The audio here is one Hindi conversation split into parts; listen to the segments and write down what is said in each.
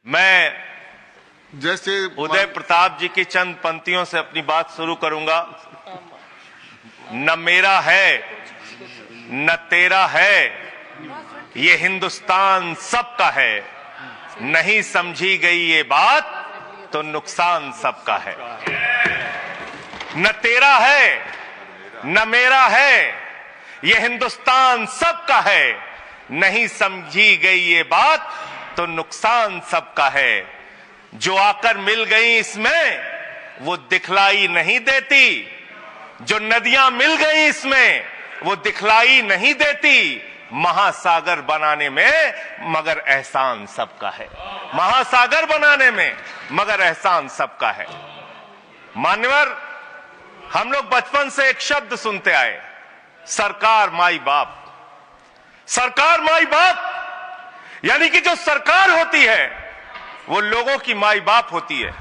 मैं जैसे उदय प्रताप जी की चंद पंक्तियों से अपनी बात शुरू करूंगा। न मेरा है न तेरा है, ये हिंदुस्तान सबका है। नहीं समझी गई ये बात तो नुकसान सबका है। न तेरा है न मेरा है, ये हिंदुस्तान सबका है। नहीं समझी गई ये बात तो नुकसान सबका है। जो आकर मिल गई इसमें वो दिखलाई नहीं देती, जो नदियां मिल गई इसमें वो दिखलाई नहीं देती। महासागर बनाने में मगर एहसान सबका है। महासागर बनाने में मगर एहसान सबका है। मान्यवर, हम लोग बचपन से एक शब्द सुनते आए, सरकार माई बाप। सरकार माई बाप यानी कि जो सरकार होती है वो लोगों की माई बाप होती है,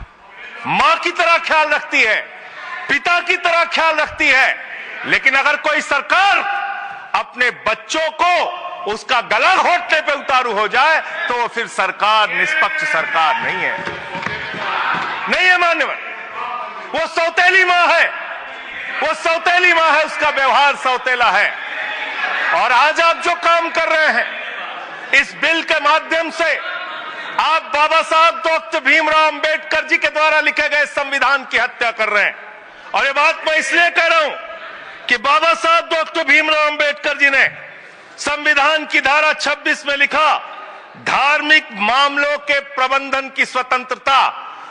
मां की तरह ख्याल रखती है, पिता की तरह ख्याल रखती है। लेकिन अगर कोई सरकार अपने बच्चों को उसका गला घोटने पे उतारू हो जाए तो वो फिर सरकार निष्पक्ष सरकार नहीं है। नहीं है मान्यवर, वो सौतेली मां है, वो सौतेली मां है, उसका व्यवहार सौतेला है। और आज आप जो काम कर रहे हैं इस बिल के माध्यम से, आप बाबा साहब डॉक्टर भीमराव अंबेडकर जी के द्वारा लिखे गए संविधान की हत्या कर रहे हैं। और ये बात मैं इसलिए कह रहा हूं कि बाबा साहब डॉक्टर भीमराव अंबेडकर जी ने संविधान की धारा 26 में लिखा, धार्मिक मामलों के प्रबंधन की स्वतंत्रता,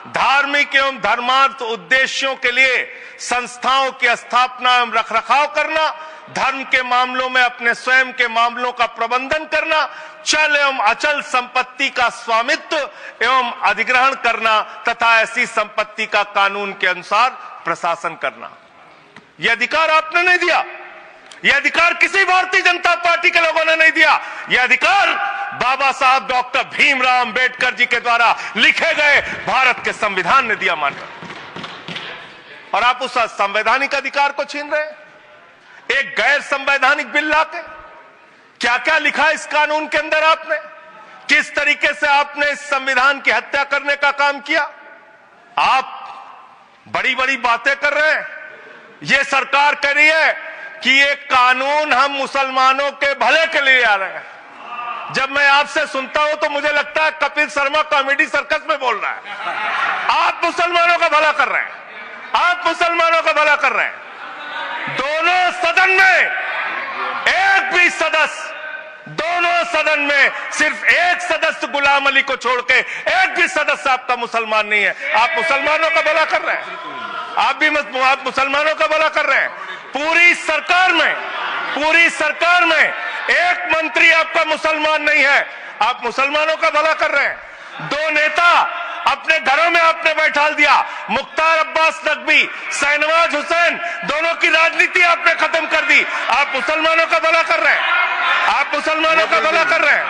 धार्मिक एवं धर्मार्थ उद्देश्यों के लिए संस्थाओं की स्थापना एवं रखरखाव करना, धर्म के मामलों में अपने स्वयं के मामलों का प्रबंधन करना, चल एवं अचल संपत्ति का स्वामित्व एवं अधिग्रहण करना तथा ऐसी संपत्ति का कानून के अनुसार प्रशासन करना। यह अधिकार आपने नहीं दिया, यह अधिकार किसी भारतीय जनता पार्टी के लोगों ने नहीं दिया। यह अधिकार बाबा साहब डॉक्टर भीमराव अंबेडकर जी के द्वारा लिखे गए भारत के संविधान ने दिया मानकर। और आप उस संवैधानिक अधिकार को छीन रहे हैं एक गैर संवैधानिक बिल लाके। क्या क्या लिखा इस कानून के अंदर आपने, किस तरीके से आपने इस संविधान की हत्या करने का काम किया। आप बड़ी बड़ी बातें कर रहे हैं। ये सरकार कह रही है कि ये कानून हम मुसलमानों के भले के लिए आ रहे हैं। जब मैं आपसे सुनता हूं तो मुझे लगता है कपिल शर्मा कॉमेडी सर्कस में बोल रहा है। आप मुसलमानों का भला कर रहे हैं, आप मुसलमानों का भला कर रहे हैं। दोनों सदन में एक भी सदस्य, दोनों सदन में सिर्फ एक सदस्य गुलाम अली को छोड़ के एक भी सदस्य आपका मुसलमान नहीं है। आप मुसलमानों का भला कर रहे हैं, आप मुसलमानों का भला कर रहे हैं। पूरी सरकार में एक मंत्री आपका मुसलमान नहीं है, आप मुसलमानों का भला कर रहे हैं। दो नेता अपने घरों में आपने बैठा दिया, मुख्तार अब्बास नकवी, शाहनवाज हुसैन, दोनों की राजनीति आपने खत्म कर दी। आप मुसलमानों का भला कर रहे हैं, आप मुसलमानों का भला कर रहे हैं,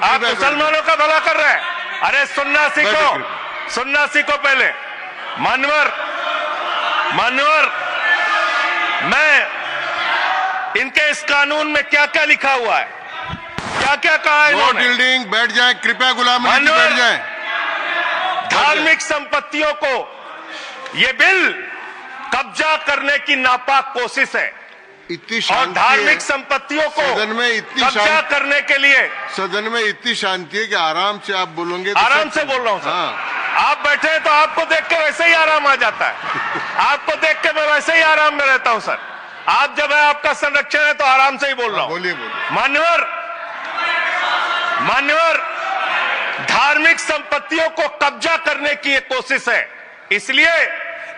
आप मुसलमानों का भला कर रहे हैं। अरे सुनना सीखो पहले। मान्यवर, मैं इनके इस कानून में क्या क्या लिखा हुआ है, क्या क्या कहा है इन्होंने। बैठ जाए कृपया, गुलाम अली जी बैठ जाए। धार्मिक संपत्तियों को ये बिल कब्जा करने की नापाक कोशिश है। और धार्मिक संपत्तियों को सदन में इतनी कब्जा करने के लिए सदन में इतनी शांति है कि आराम से आप बोलोगे। आराम से बोल रहा हूं सर। हाँ। आप बैठे हैं तो आपको देख के वैसे ही आराम आ जाता है। आपको देख के मैं वैसे ही आराम में रहता हूं सर। आप जब है आपका संरक्षण है तो आराम से ही बोल रहा हूं। बोलिए। मान्यवर, धार्मिक संपत्तियों को कब्जा करने की एक कोशिश है। इसलिए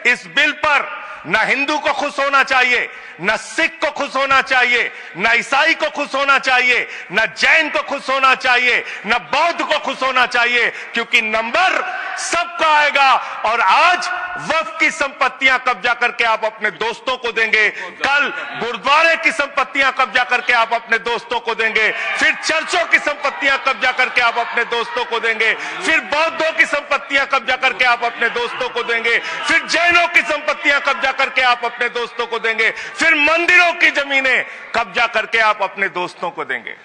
इस बिल पर न हिंदू को खुश होना चाहिए, न सिख को खुश होना चाहिए, न ईसाई को खुश होना चाहिए, न जैन को खुश होना चाहिए, न बौद्ध को खुश होना चाहिए, क्योंकि नंबर सबका आएगा। और आज वक्फ की संपत्तियां कब्जा करके आप अपने दोस्तों को देंगे, कल गुरुद्वारे की संपत्तियां कब्जा करके आप अपने दोस्तों को देंगे, फिर चर्चों की संपत्तियां कब्जा करके आप अपने दोस्तों को देंगे, फिर बौद्धों की संपत्तियां कब्जा करके आप अपने दोस्तों को देंगे, फिर जैनों की संपत्तियां कब्जा करके आप अपने दोस्तों को देंगे, फिर मंदिरों की जमीनें कब्जा करके आप अपने दोस्तों को देंगे।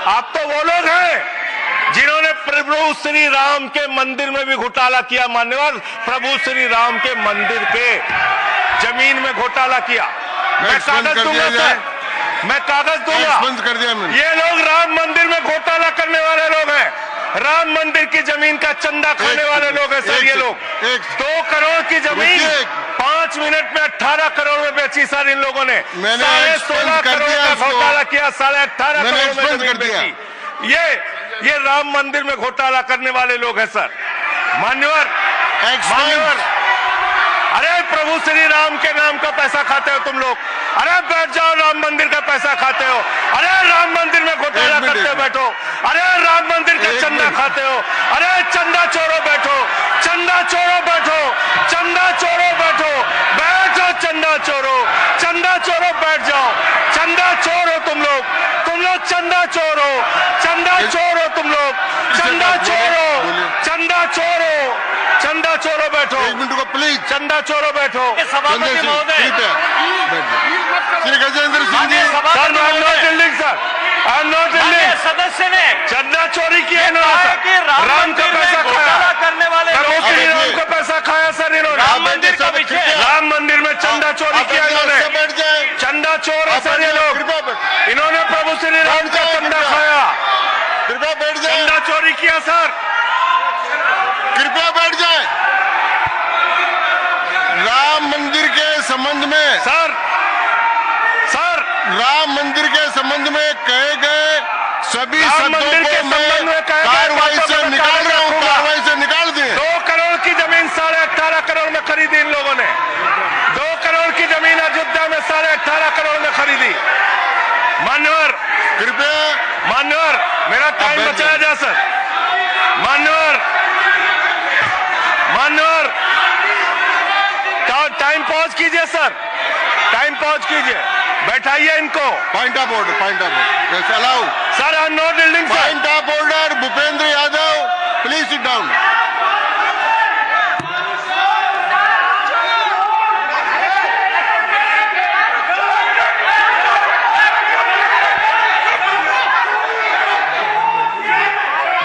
आप तो वो लोग हैं जिन्होंने प्रभु श्री राम के मंदिर में भी घोटाला किया, मान्यवर, प्रभु श्री राम के मंदिर के जमीन में घोटाला किया। मैं कागज दूंगा सर, मैं कागज दूंगा। कर दिया मैंने। ये लोग राम मंदिर में घोटाला करने वाले लोग हैं, राम मंदिर की जमीन का चंदा खाने वाले लोग हैं सर। ये लोग 2 करोड़ की जमीन 5 मिनट में 18 करोड़ में बेची सर इन लोगों ने। 16.5 करोड़ का घोटाला किया, 18.5 करोड़ में जमीन बेची। ये राम मंदिर में घोटाला करने वाले लोग हैं सर। मान्यवर, अरे प्रभु श्री राम के नाम का पैसा खाते हो तुम लोग। अरे बैठ जाओ, राम मंदिर का पैसा खाते हो। अरे राम मंदिर में घोटाला करते हो, बैठो। अरे राम मंदिर का चंदा खाते हो। अरे चंदा चोरो बैठो, चंदा चोरो बैठो, चंदा चोरो बैठो, बैठो चंदा चोरो, चंदा चोरो बैठ जाओ। चंदा चोर हो तुम लोग चंदा चोरो, चंदा चोरो तुम लोग, चंदा चोरो, चंदा चोरो, चंदा चोरो बैठो। 1 मिनट को प्लीज। चंदा चोरो बैठो। सभापति महोदय, Shri Gajendra Singh ji, sir I am not yielding sir, I am not yielding. सदस्य ने चंदा चोरी किया इन्होंने, राम का पैसा खाया, करने वाले प्रभु श्री राम का पैसा खाया सर इन्होंने। राम मंदिर का विषय, राम मंदिर में चंदा चोरी किया इन्होंने। बैठ जाए। चंदा चोर है सर ये लोग। कृपया इन्होंने प्रभु श्री राम का चंदा खाया, कृपया बैठ जाए। चंदा चोरी किया सर। कृपया बैठ जाए। राम मंदिर के संबंध में सर राम मंदिर के संबंध में कहे गए सभी शब्दों को मैं कार्रवाई से निकाल रहा हूं, कार्रवाई से निकाल दिए। 2 करोड़ की जमीन 18.5 करोड़ में खरीदी इन लोगों ने। 2 करोड़ की जमीन अयोध्या में 18.5 करोड़ में खरीदी। मान्यवर, मेरा टाइम बचाया जाए सर। मान्यवर, टाइम पॉज कीजिए सर, टाइम पॉज कीजिए, बैठाइए इनको। Point of order, allow sir. I am not building sir. Point of order, Bhupendra Yadav please sit down.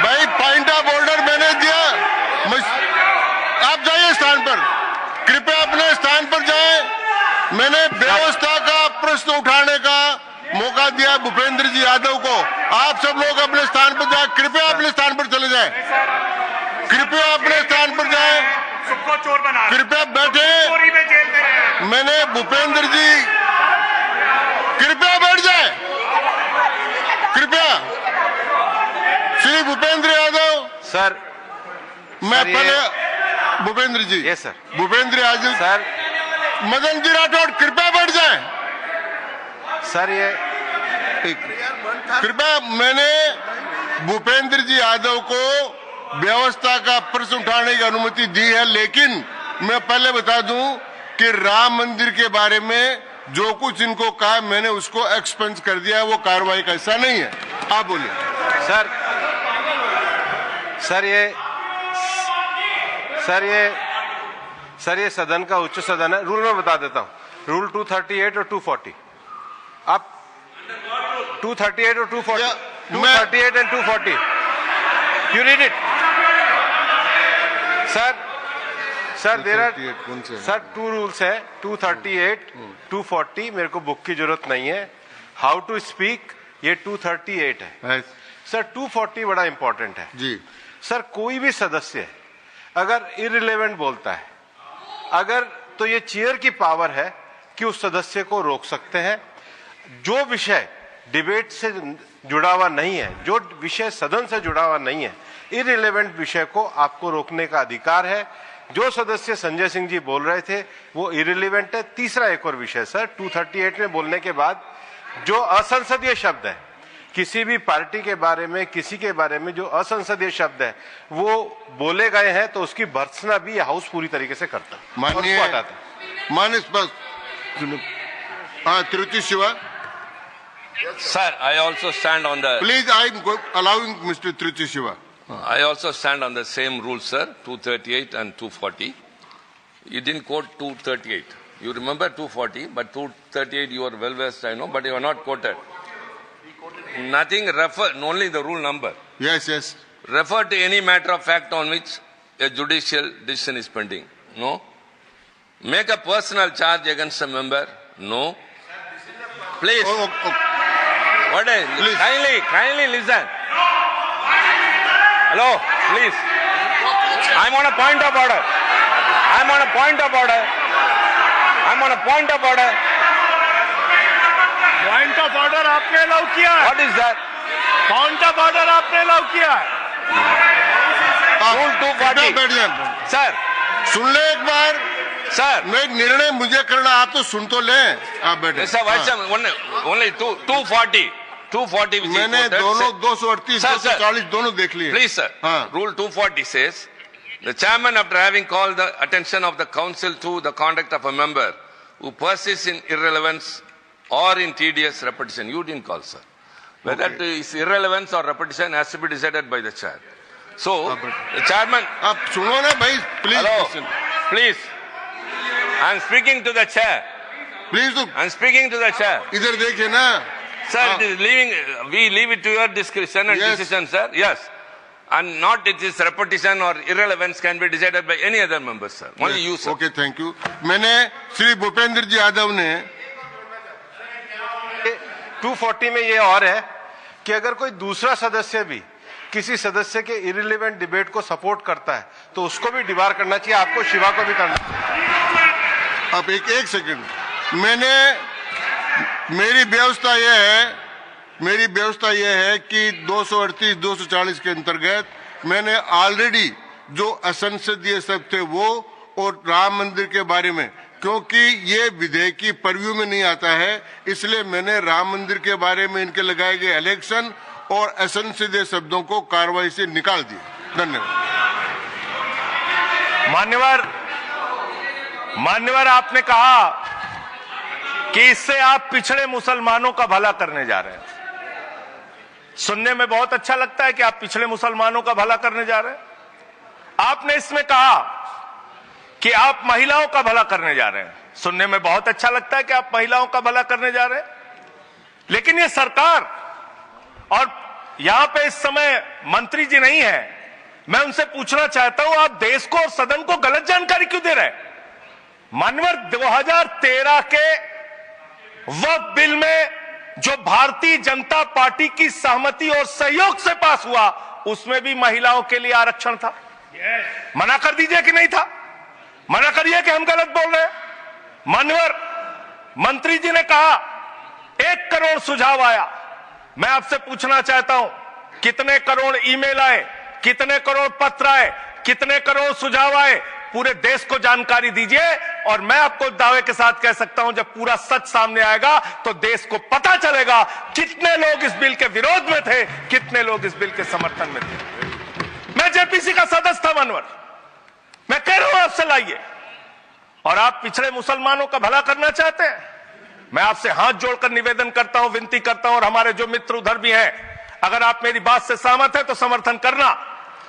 भाई पॉइंट ऑफ ऑर्डर मैंने दिया, आप जाइए स्थान पर, कृपया अपने स्थान पर जाएं। मैंने व्यवस्था का प्रश्न उठाने का मौका दिया भूपेंद्र जी यादव को। आप सब लोग अपने स्थान पर जाएं, कृपया अपने स्थान पर चले जाएं, कृपया अपने स्थान पर जाएं, सबको चोर बना, कृपया बैठे। चोरी में जेल दे रहे हैं। मैंने भूपेंद्र जी, कृपया बैठ जाए, कृपया। श्री भूपेंद्र यादव सर, मैं पहले Bhupendra ji, yes sir, Bhupendra Yadav sir, Madan ji Rathore कृपया बैठ जाएं। सर ये कृपया, मैंने भूपेंद्र जी यादव को व्यवस्था का प्रश्न उठाने की अनुमति दी है, लेकिन मैं पहले बता दूं कि राम मंदिर के बारे में जो कुछ इनको कहा मैंने उसको एक्सपेंस कर दिया है, वो कार्रवाई का हिस्सा नहीं है। आप बोलिए सर ये सदन का उच्च सदन है। रूल में बता देता हूं, रूल 238 और 240। आप 238 और 240, 238 and 240, you read it sir. There are sir 2 rules है, 238, 240। मेरे को बुक की जरूरत नहीं है। हाउ टू स्पीक ये 238 है सर। 240 बड़ा इंपॉर्टेंट है जी सर। कोई भी सदस्य अगर इररिलेवेंट बोलता है, अगर तो ये चेयर की पावर है कि उस सदस्य को रोक सकते हैं। जो विषय डिबेट से जुड़ा हुआ नहीं है, जो विषय सदन से जुड़ा हुआ नहीं है, इररिलेवेंट विषय को आपको रोकने का अधिकार है। जो सदस्य संजय सिंह जी बोल रहे थे वो इररिलेवेंट है। तीसरा एक और विषय सर, 238 में बोलने के बाद जो असंसदीय शब्द है, किसी भी पार्टी के बारे में, किसी के बारे में जो असंसदीय शब्द है वो बोले गए हैं, तो उसकी भर्त्सना भी हाउस पूरी तरीके से करता है। माननीय Tiruchi Shiva, Sir, I also stand on the. Please I am allowing mister Tiruchi Shiva. I also stand on the same rule, sir. 238 and 240. You didn't quote 238. You remember 240, but 238 you are well versed, I know, but you are not quoted. Nothing refer, only the rule number. Yes, refer to any matter of fact on which a judicial decision is pending. No. Make a personal charge against a member. No. Please. What is? Please. Kindly listen. Hello, please. I'm on a point of order. Point of order आपने अलाउ किया है। What is that? Point of order आपने अलाउ किया है। Rule 240. बैठ जाए। Sir, सुन ले एक बार। sir. मैं निर्णय मुझे करना, आप तो सुन तो लें। आप बैठे। Mr. Vice Chairman, only 240. 240 which is मैंने quoted, दोनों say- 238, Sir, sir. 240 दोनों देख लिए। Please, sir. हाँ। Rule 240 says, the chairman, after having called the attention of the council to the conduct of a member who persists in irrelevance or in tedious repetition, you didn't call, sir. Whether it is irrelevance or repetition has to be decided by the chair. So, the chairman, आप सुनो ना भाई, please. hello, please. I am speaking to the chair. Please तो I am speaking to the chair. इधर देखिए ना। Sir, it is we leave it to your discretion and Yes. decision, sir. Yes. And not it is repetition or irrelevance can be decided by any other member, sir. Only you, sir. Okay, thank you. मैंने श्री भूपेंद्र जी यादव ने 240 में ये और है कि अगर कोई दूसरा सदस्य भी किसी सदस्य के इरिलेवेंट डिबेट को सपोर्ट करता है तो उसको भी डिबार करना चाहिए, आपको शिवा को भी करना चाहिए। अब एक सेकंड। मेरी व्यवस्था यह है कि 238, 240 के अंतर्गत मैंने ऑलरेडी जो असंसदीय सब थे वो और राम मंदिर के बारे में, क्योंकि ये विधेयक की परव्यू में नहीं आता है, इसलिए मैंने राम मंदिर के बारे में इनके लगाए गए इलेक्शन और असंसदीय शब्दों को कार्रवाई से निकाल दिया। धन्यवाद। मान्यवर, आपने कहा कि इससे आप पिछड़े मुसलमानों का भला करने जा रहे हैं। सुनने में बहुत अच्छा लगता है कि आप पिछड़े मुसलमानों का भला करने जा रहे हैं। आपने इसमें कहा कि आप महिलाओं का भला करने जा रहे हैं। सुनने में बहुत अच्छा लगता है कि आप महिलाओं का भला करने जा रहे हैं, लेकिन ये सरकार और यहां पे इस समय मंत्री जी नहीं है, मैं उनसे पूछना चाहता हूं, आप देश को और सदन को गलत जानकारी क्यों दे रहे हैं? मानवर, 2013 के वक्फ बिल में जो भारतीय जनता पार्टी की सहमति और सहयोग से पास हुआ, उसमें भी महिलाओं के लिए आरक्षण था। मना कर दीजिए कि नहीं था, मना करिए कि हम गलत बोल रहे हैं। मान्यवर, मंत्री जी ने कहा 1 करोड़ सुझाव आया। मैं आपसे पूछना चाहता हूं, कितने करोड़ ईमेल आए, कितने करोड़ पत्र आए, कितने करोड़ सुझाव आए? पूरे देश को जानकारी दीजिए, और मैं आपको दावे के साथ कह सकता हूं, जब पूरा सच सामने आएगा तो देश को पता चलेगा कितने लोग इस बिल के विरोध में थे, कितने लोग इस बिल के समर्थन में थे। मैं जेपीसी का सदस्य था मानवर, मैं कह रहा हूं आपसे लाइए। और आप पिछड़े मुसलमानों का भला करना चाहते हैं, मैं आपसे हाथ जोड़कर निवेदन करता हूं, विनती करता हूं, और हमारे जो मित्र उधर भी हैं, अगर आप मेरी बात से सहमत है तो समर्थन करना।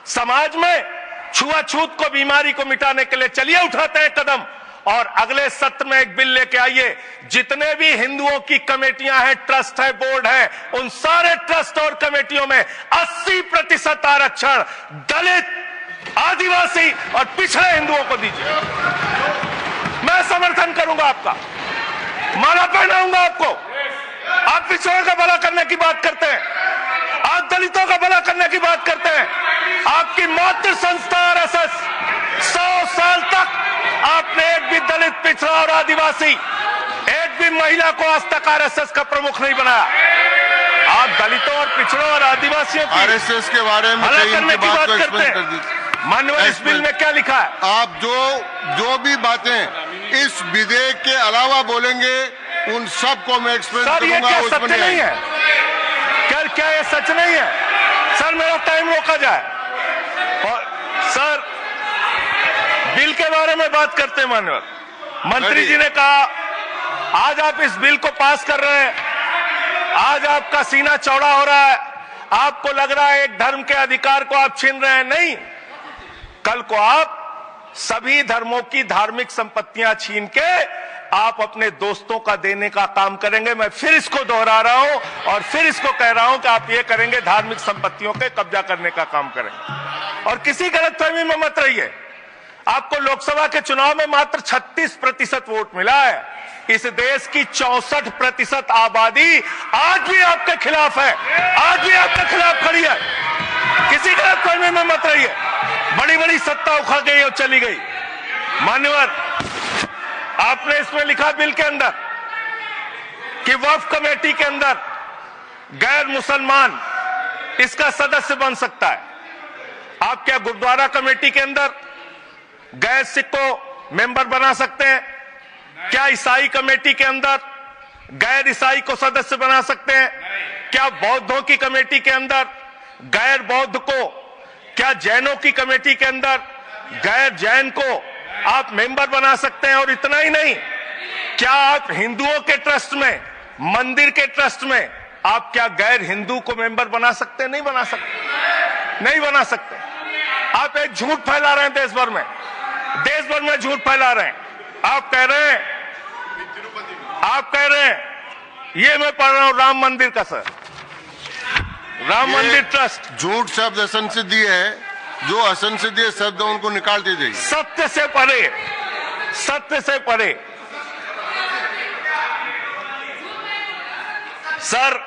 समाज में छुआछूत को, बीमारी को मिटाने के लिए चलिए उठाते हैं कदम, और अगले सत्र में एक बिल लेके आइए। जितने भी हिंदुओं की कमेटियां हैं, ट्रस्ट है, बोर्ड है, उन सारे ट्रस्ट और कमेटियों में 80% आरक्षण दलित, आदिवासी और पिछड़े हिंदुओं को दीजिए। मैं समर्थन करूंगा आपका, माला पहनाऊंगा आपको। आप पिछड़ों का भला करने की बात करते हैं, आप दलितों का भला करने की बात करते हैं। आपकी मातृ संस्था आरएसएस 100 साल तक आपने एक भी दलित, पिछड़ा और आदिवासी, एक भी महिला को आज तक आरएसएस का प्रमुख नहीं बनाया। आप दलितों और पिछड़ों और आदिवासियों की आरएसएस के बारे में भला करने की बात को करते एक्सप्लेन कर हैं। दीजिए। माननीय, इस बिल में क्या लिखा है? आप जो भी बातें इस विधेयक के अलावा बोलेंगे, उन सब को मैं एक्सप्लेन सर, ये करूंगा। क्या उसमें सत्य नहीं है? क्या ये सच नहीं है? सर, मेरा टाइम रोका जाए। और सर, बिल के बारे में बात करते हैं माननीय। मंत्री जी ने कहा आज आप इस बिल को पास कर रहे हैं, आज आपका सीना चौड़ा हो रहा है, आपको लग रहा है एक धर्म के अधिकार को आप छीन रहे हैं। नहीं, कल को आप सभी धर्मों की धार्मिक संपत्तियां छीन के आप अपने दोस्तों का देने का काम करेंगे। मैं फिर इसको दोहरा रहा हूं और फिर इसको कह रहा हूं कि आप ये करेंगे, धार्मिक संपत्तियों के कब्जा करने का काम करेंगे। और किसी गलतफहमी में मत रहिए। आपको लोकसभा के चुनाव में मात्र 36% वोट मिला है। इस देश की 64% आबादी आज भी आपके खिलाफ है, आज भी आपके खिलाफ खड़ी है। किसी गलतफहमी में मत रहिए। बड़ी बड़ी सत्ता उखड़ गई और चली गई। मान्यवर, आपने इसमें लिखा बिल के अंदर कि वक्फ कमेटी के अंदर गैर मुसलमान इसका सदस्य बन सकता है। आप क्या गुरुद्वारा कमेटी के अंदर गैर सिख को मेंबर बना सकते हैं? क्या ईसाई कमेटी के अंदर गैर ईसाई को सदस्य बना सकते हैं? क्या बौद्धों की कमेटी के अंदर गैर बौद्ध को, क्या जैनों की कमेटी के अंदर गैर जैन को आप मेंबर बना सकते हैं? और इतना ही नहीं, क्या आप हिंदुओं के ट्रस्ट में, मंदिर के ट्रस्ट में आप क्या गैर हिंदू को मेंबर बना सकते हैं? नहीं बना सकते, नहीं बना सकते। आप एक झूठ फैला रहे हैं देश भर में, देश भर में झूठ फैला रहे हैं। आप कह रहे हैं, ये मैं पढ़ रहा हूं राम मंदिर का, सर, राम मंदिर ट्रस्ट। झूठ शब्द असंसदीय है, जो असंसदीय शब्द है उनको निकाल दीजिए। सत्य से परे, सत्य से परे। सर,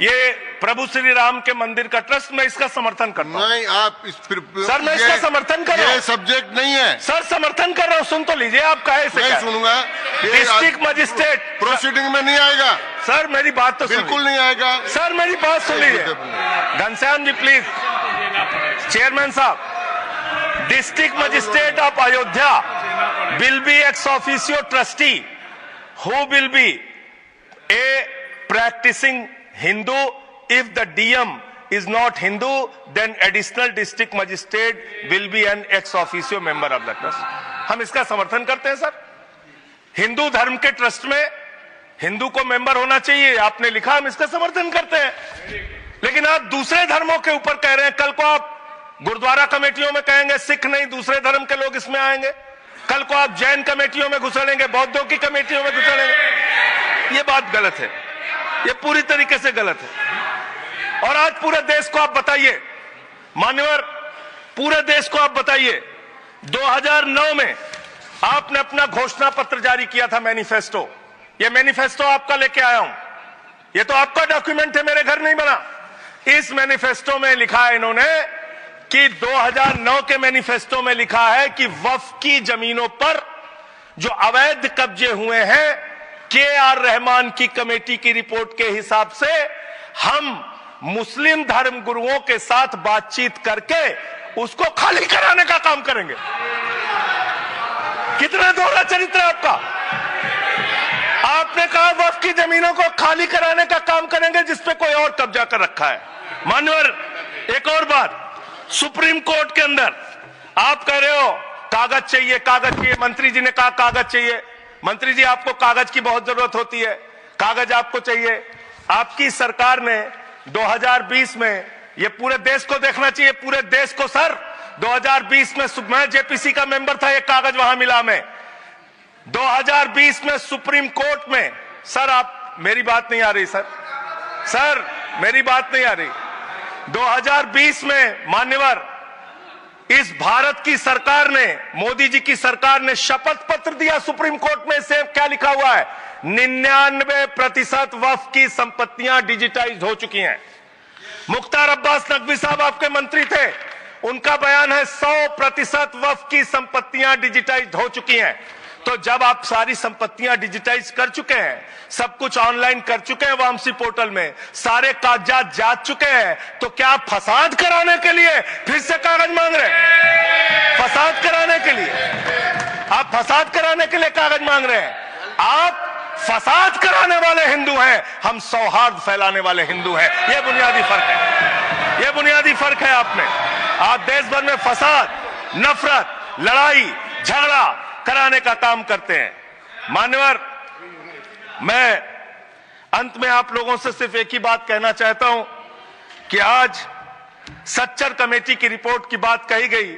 ये प्रभु श्री राम के मंदिर का ट्रस्ट, मैं इसका समर्थन करता हूं। नहीं, आप सर, मैं इसका समर्थन कर रहा हूं। ये सब्जेक्ट नहीं है सर, समर्थन कर रहा हूं। सुन तो लीजिए, आप कहे से नहीं सुनूंगा। डिस्ट्रिक्ट मजिस्ट्रेट प्रोसीडिंग में नहीं आएगा सर, मेरी बात तो बिल्कुल नहीं आएगा। सर, मेरी बात सुन लीजिए। घनश्याम जी प्लीज, चेयरमैन साहब, district magistrate of Ayodhya will be ex officio trustee who will be a practicing Hindu. If the DM is not Hindu, then additional district magistrate will be an ex officio member of the trust. हम इसका समर्थन करते हैं सर। हिंदू धर्म के ट्रस्ट में हिंदू को मेंबर होना चाहिए, आपने लिखा, हम इसका समर्थन करते हैं। लेकिन आप दूसरे धर्मों के ऊपर कह रहे हैं। कल को आप गुरुद्वारा कमेटियों में कहेंगे सिख नहीं, दूसरे धर्म के लोग इसमें आएंगे। कल को आप जैन कमेटियों में घुसड़ेंगे, बौद्धों की कमेटियों में घुसड़ेंगे। ये बात गलत है, ये पूरी तरीके से गलत है। और आज पूरे देश को आप बताइए, मान्यवर, पूरे देश को आप बताइए, 2009 में आपने अपना घोषणा पत्र जारी किया था, मैनिफेस्टो। ये मैनिफेस्टो आपका लेके आया हूं, ये तो आपका डॉक्यूमेंट है, मेरे घर नहीं बना। इस मैनिफेस्टो में लिखा है इन्होंने कि 2009 के मैनिफेस्टो में लिखा है कि वक्फ की जमीनों पर जो अवैध कब्जे हुए हैं, के.आर. रहमान की कमेटी की रिपोर्ट के हिसाब से हम मुस्लिम धर्म गुरुओं के साथ बातचीत करके उसको खाली कराने का काम करेंगे। कितना दोहरा चरित्र है आपका। आपने कहा वक्फ की जमीनों को खाली कराने का काम करेंगे जिसपे कोई और कब्जा कर रखा है। मान्यवर, एक और बात, सुप्रीम कोर्ट के अंदर आप कह रहे हो कागज चाहिए, कागज चाहिए। मंत्री जी ने कहा कागज चाहिए। मंत्री जी, आपको कागज की बहुत जरूरत होती है, कागज आपको चाहिए। आपकी सरकार ने 2020 में, ये पूरे देश को देखना चाहिए, पूरे देश को सर, 2020 में मैं जेपीसी का मेंबर था, एक कागज वहां मिला मैं 2020 में सुप्रीम कोर्ट में। सर, आप, मेरी बात नहीं आ रही सर, सर मेरी बात नहीं आ रही। 2020 में मान्यवर, इस भारत की सरकार ने, मोदी जी की सरकार ने शपथ पत्र दिया सुप्रीम कोर्ट में। से क्या लिखा हुआ है? 99% वक्फ की संपत्तियां डिजिटाइज हो चुकी हैं। मुख्तार अब्बास नकवी साहब आपके मंत्री थे, उनका बयान है 100% वक्फ की संपत्तियां डिजिटाइज हो चुकी हैं। तो जब आप सारी संपत्तियां डिजिटाइज कर चुके हैं, सब कुछ ऑनलाइन कर चुके हैं वामसी पोर्टल में, सारे कागजात जांच चुके हैं, तो क्या आप फसाद कराने के लिए फिर से कागज मांग रहे हैं? फसाद कराने के लिए, आप फसाद कराने के लिए कागज मांग रहे हैं। आप फसाद कराने वाले हिंदू हैं, हम सौहार्द फैलाने वाले हिंदू हैं। यह बुनियादी फर्क है, यह बुनियादी फर्क है। आप देश भर में फसाद, नफरत, लड़ाई, झगड़ा कराने का काम करते हैं। मान्यवर, मैं अंत में आप लोगों से सिर्फ एक ही बात कहना चाहता हूं कि आज सच्चर कमेटी की रिपोर्ट की बात कही गई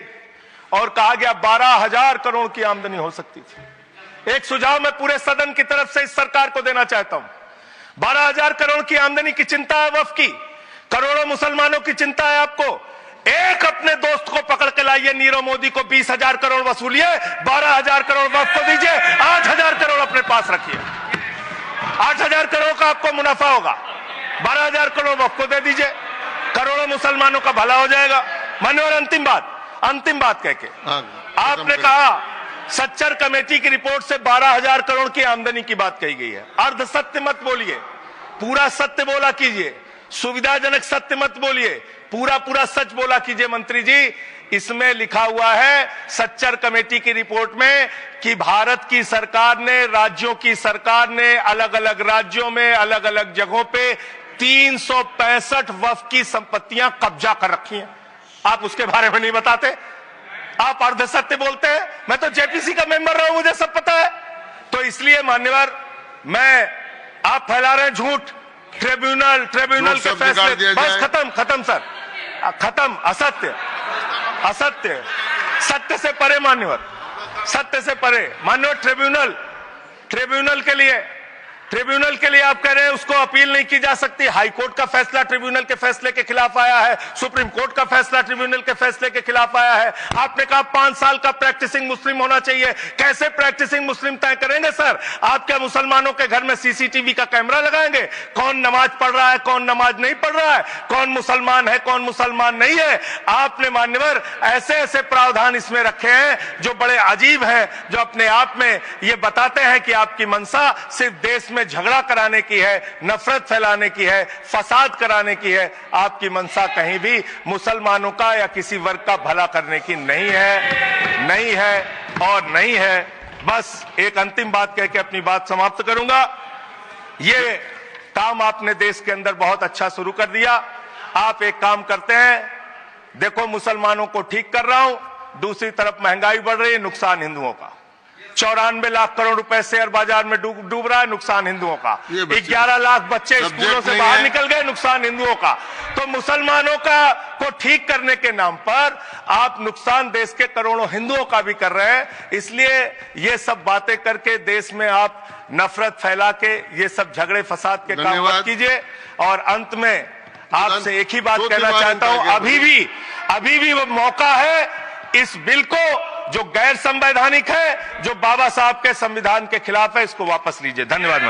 और कहा गया 12,000 करोड़ की आमदनी हो सकती थी। एक सुझाव मैं पूरे सदन की तरफ से इस सरकार को देना चाहता हूं। 12,000 करोड़ की आमदनी की चिंता है वक्फ की, करोड़ों मुसलमानों की चिंता है आपको। एक अपने दोस्त को पकड़ के लाइए, नीरव मोदी को 20,000 करोड़ वसूलिए, 12,000 करोड़ वक्फ को दीजिए, 8,000 करोड़ अपने पास रखिए। 8,000 करोड़ का आपको मुनाफा होगा, 12,000 करोड़ वक्फ को दे दीजिए, करोड़ों मुसलमानों का भला हो जाएगा। मान्यवर अंतिम बात कह के आपने कहा सच्चर कमेटी की रिपोर्ट से 12,000 करोड़ की आमदनी की बात कही गई है। अर्ध सत्य मत बोलिए, पूरा सत्य बोला कीजिए, सुविधाजनक सत्य मत बोलिए, पूरा सच बोला कीजिए। मंत्री जी, इसमें लिखा हुआ है सच्चर कमेटी की रिपोर्ट में कि भारत की सरकार ने, राज्यों की सरकार ने अलग अलग राज्यों में अलग अलग जगहों पे 365 वक्फ की संपत्तियां कब्जा कर रखी हैं। आप उसके बारे में नहीं बताते, आप अर्ध सत्य बोलते हैं। मैं तो जेपीसी का मेंबर रहा हूं, मुझे सब पता है। तो इसलिए मान्यवर, आप फैला रहे हैं झूठ, ट्रिब्यूनल के फैसले, बस खत्म सर, खत्म। असत्य, सत्य से परे मान्यवर, सत्य से परे मान्यवर। ट्रिब्यूनल के लिए आप कह रहे हैं उसको अपील नहीं की जा सकती। हाई कोर्ट का फैसला ट्रिब्यूनल के फैसले के खिलाफ आया है, सुप्रीम कोर्ट का फैसला ट्रिब्यूनल के फैसले के खिलाफ आया है। आपने कहा 5 साल का प्रैक्टिसिंग मुस्लिम होना चाहिए। कैसे प्रैक्टिसिंग मुस्लिम तय करेंगे सर? आप क्या मुसलमानों के घर में सीसीटीवी का कैमरा लगाएंगे? कौन नमाज पढ़ रहा है, कौन नमाज नहीं पढ़ रहा है, कौन मुसलमान है, कौन मुसलमान नहीं है? आपने मान्यवर ऐसे प्रावधान इसमें रखे हैं जो बड़े अजीब हैं, जो अपने आप में ये बताते हैं कि आपकी मंशा सिर्फ देश में झगड़ा कराने की है, नफरत फैलाने की है, फसाद कराने की है। आपकी मंशा कहीं भी मुसलमानों का या किसी वर्ग का भला करने की नहीं है। बस एक अंतिम बात कह के अपनी बात समाप्त करूंगा। ये काम आपने देश के अंदर बहुत अच्छा शुरू कर दिया। आप एक काम करते हैं, देखो मुसलमानों को ठीक कर रहा हूं, दूसरी तरफ महंगाई बढ़ रही है, नुकसान हिंदुओं का। 94 लाख करोड़ रुपए शेयर बाजार में डूब रहा है, नुकसान हिंदुओं का। 11 लाख बच्चे स्कूलों से बाहर निकल गए, नुकसान हिंदुओं का। तो मुसलमानों को ठीक करने के नाम पर आप नुकसान देश के करोड़ों हिंदुओं का भी कर रहे हैं। इसलिए ये सब बातें करके देश में आप नफरत फैला के ये सब झगड़े फसाद के काम मत कीजिए। और अंत में आपसे एक ही बात कहना चाहता हूं, अभी भी वो मौका है इस बिल को, जो गैर संवैधानिक है, जो बाबा साहब के संविधान के खिलाफ है, इसको वापस लीजिए। धन्यवाद।